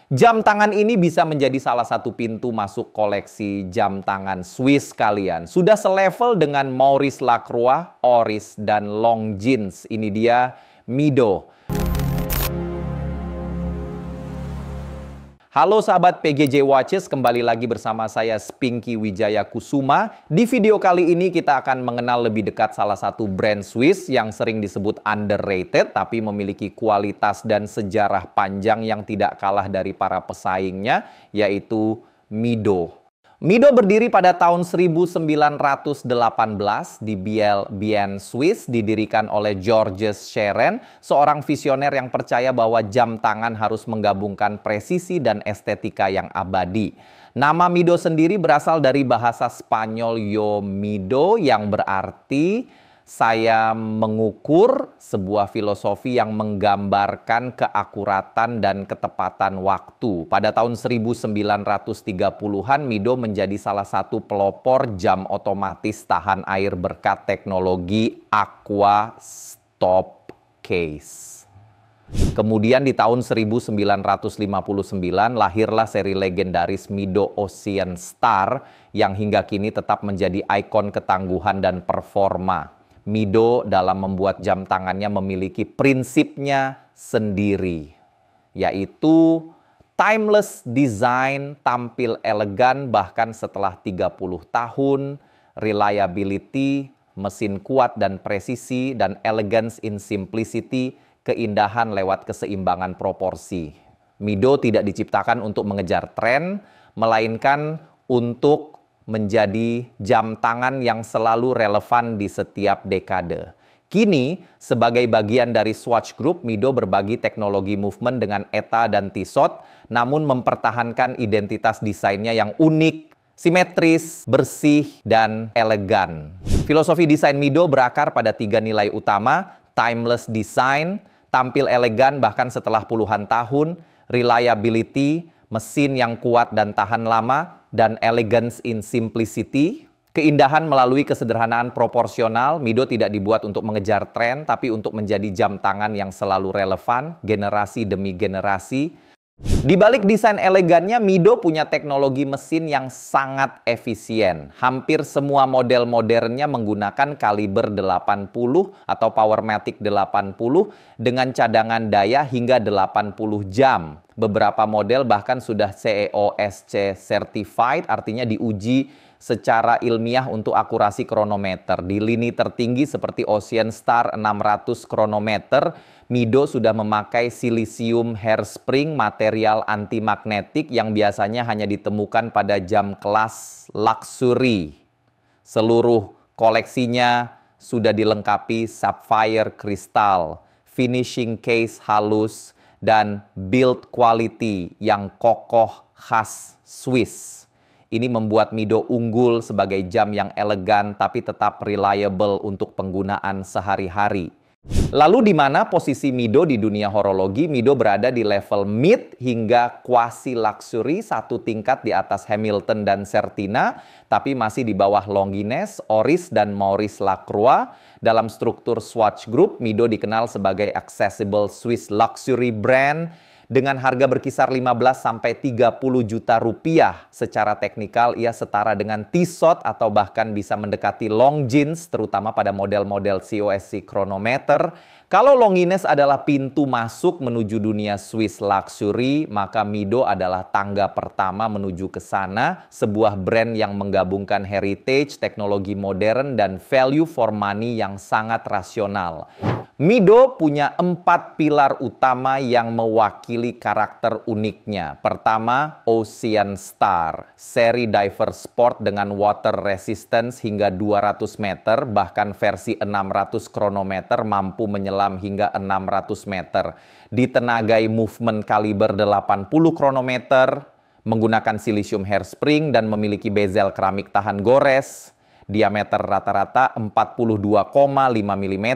Jam tangan ini bisa menjadi salah satu pintu masuk koleksi jam tangan Swiss kalian. Sudah selevel dengan Maurice Lacroix, Oris, dan Longines. Ini dia Mido. Halo sahabat PGJ Watches, kembali lagi bersama saya Spinky Wijaya Kusuma. Di video kali ini kita akan mengenal lebih dekat salah satu brand Swiss yang sering disebut underrated, tapi memiliki kualitas dan sejarah panjang yang tidak kalah dari para pesaingnya, yaitu Mido. Mido berdiri pada tahun 1918 di Biel, Swiss, didirikan oleh Georges Scheren, seorang visioner yang percaya bahwa jam tangan harus menggabungkan presisi dan estetika yang abadi. Nama Mido sendiri berasal dari bahasa Spanyol yo mido yang berarti saya mengukur, sebuah filosofi yang menggambarkan keakuratan dan ketepatan waktu. Pada tahun 1930-an, Mido menjadi salah satu pelopor jam otomatis tahan air berkat teknologi Aqua Stop Case. Kemudian di tahun 1959 lahirlah seri legendaris Mido Ocean Star yang hingga kini tetap menjadi ikon ketangguhan dan performa. Mido dalam membuat jam tangannya memiliki prinsipnya sendiri, yaitu timeless design, tampil elegan bahkan setelah 30 tahun, reliability, mesin kuat dan presisi, dan elegance in simplicity, keindahan lewat keseimbangan proporsi. Mido tidak diciptakan untuk mengejar tren, melainkan untuk menjadi jam tangan yang selalu relevan di setiap dekade. Kini, sebagai bagian dari Swatch Group, Mido berbagi teknologi movement dengan ETA dan Tissot, namun mempertahankan identitas desainnya yang unik, simetris, bersih, dan elegan. Filosofi desain Mido berakar pada 3 nilai utama: timeless design, tampil elegan bahkan setelah puluhan tahun, reliability, mesin yang kuat dan tahan lama, dan elegance in simplicity, keindahan melalui kesederhanaan proporsional. Mido tidak dibuat untuk mengejar tren, tapi untuk menjadi jam tangan yang selalu relevan, generasi demi generasi. Di balik desain elegannya, Mido punya teknologi mesin yang sangat efisien. Hampir semua model modernnya menggunakan kaliber 80 atau Powermatic 80 dengan cadangan daya hingga 80 jam. Beberapa model bahkan sudah CEOSC certified, artinya diuji secara ilmiah untuk akurasi kronometer. Di lini tertinggi seperti Ocean Star 600 kronometer, Mido sudah memakai silisium hairspring, material antimagnetik yang biasanya hanya ditemukan pada jam kelas luxury. Seluruh koleksinya sudah dilengkapi sapphire kristal, finishing case halus, dan build quality yang kokoh khas Swiss. Ini membuat Mido unggul sebagai jam yang elegan tapi tetap reliable untuk penggunaan sehari-hari. Lalu di mana posisi Mido di dunia horologi? Mido berada di level mid hingga quasi luxury, satu tingkat di atas Hamilton dan Certina, tapi masih di bawah Longines, Oris, dan Maurice Lacroix. Dalam struktur Swatch Group, Mido dikenal sebagai accessible Swiss luxury brand dengan harga berkisar 15–30 juta rupiah. Secara teknikal ia setara dengan Tissot atau bahkan bisa mendekati Longines, terutama pada model-model COSC chronometer. Kalau Longines adalah pintu masuk menuju dunia Swiss luxury, maka Mido adalah tangga pertama menuju ke sana, sebuah brand yang menggabungkan heritage, teknologi modern, dan value for money yang sangat rasional. Mido punya 4 pilar utama yang mewakili karakter uniknya. Pertama, Ocean Star, seri diver sport dengan water resistance hingga 200 meter, bahkan versi 600 kronometer mampu menyelam hingga 600 meter. Ditenagai movement kaliber 80 kronometer, menggunakan silisium hairspring dan memiliki bezel keramik tahan gores. Diameter rata-rata 42,5 mm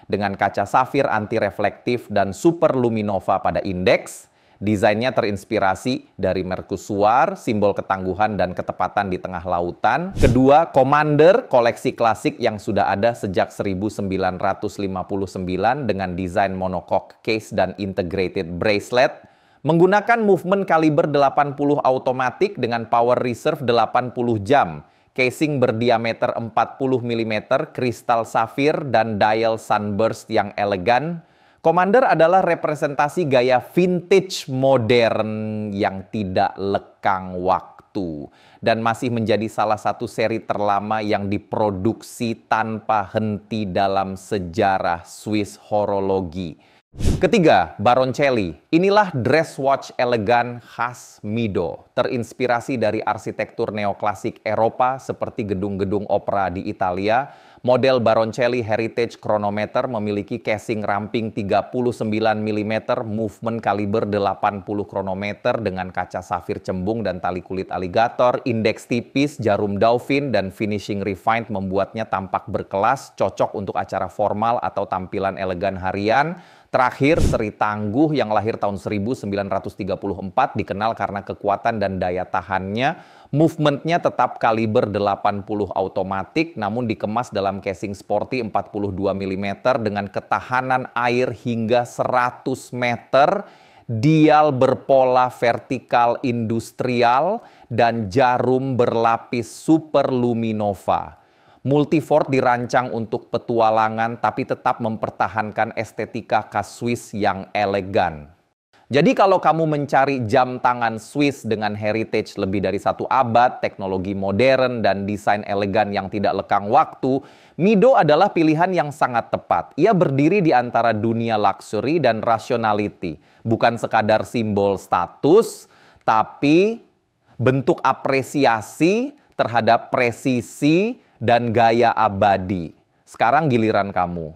dengan kaca safir anti-reflektif dan super luminova pada indeks. Desainnya terinspirasi dari Mercusuar, simbol ketangguhan dan ketepatan di tengah lautan. Kedua, Commander, koleksi klasik yang sudah ada sejak 1959 dengan desain monocoque case dan integrated bracelet. Menggunakan movement kaliber 80 automatik dengan power reserve 80 jam, casing berdiameter 40 mm, kristal safir, dan dial sunburst yang elegan, Commander adalah representasi gaya vintage modern yang tidak lekang waktu dan masih menjadi salah satu seri terlama yang diproduksi tanpa henti dalam sejarah Swiss horologi. Ketiga, Baroncelli. Inilah dress watch elegan khas Mido, terinspirasi dari arsitektur neoklasik Eropa seperti gedung-gedung opera di Italia. Model Baroncelli Heritage Chronometer memiliki casing ramping 39 mm, movement kaliber 80 kronometer dengan kaca safir cembung dan tali kulit aligator, indeks tipis, jarum dauphin, dan finishing refined membuatnya tampak berkelas, cocok untuk acara formal atau tampilan elegan harian. Terakhir, seri tangguh yang lahir tahun 1934 dikenal karena kekuatan dan daya tahannya. Movementnya tetap kaliber 80 automatik namun dikemas dalam casing sporty 42 mm dengan ketahanan air hingga 100 meter, dial berpola vertikal industrial, dan jarum berlapis super luminova. Multifort dirancang untuk petualangan tapi tetap mempertahankan estetika khas Swiss yang elegan. Jadi kalau kamu mencari jam tangan Swiss dengan heritage lebih dari 1 abad, teknologi modern, dan desain elegan yang tidak lekang waktu, Mido adalah pilihan yang sangat tepat. Ia berdiri di antara dunia luxury dan rationality. Bukan sekadar simbol status, tapi bentuk apresiasi terhadap presisi dan gaya abadi. Sekarang giliran kamu.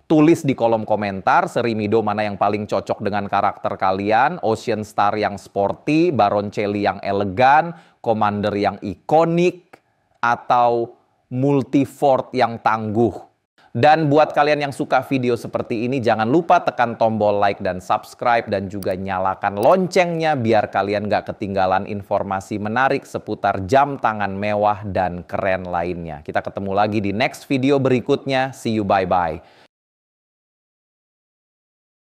Tulis di kolom komentar seri Mido mana yang paling cocok dengan karakter kalian. Ocean Star yang sporty, Baroncelli yang elegan, Commander yang ikonik, atau Multifort yang tangguh. Dan buat kalian yang suka video seperti ini, jangan lupa tekan tombol like dan subscribe dan juga nyalakan loncengnya biar kalian gak ketinggalan informasi menarik seputar jam tangan mewah dan keren lainnya. Kita ketemu lagi di next video berikutnya. See you, bye-bye.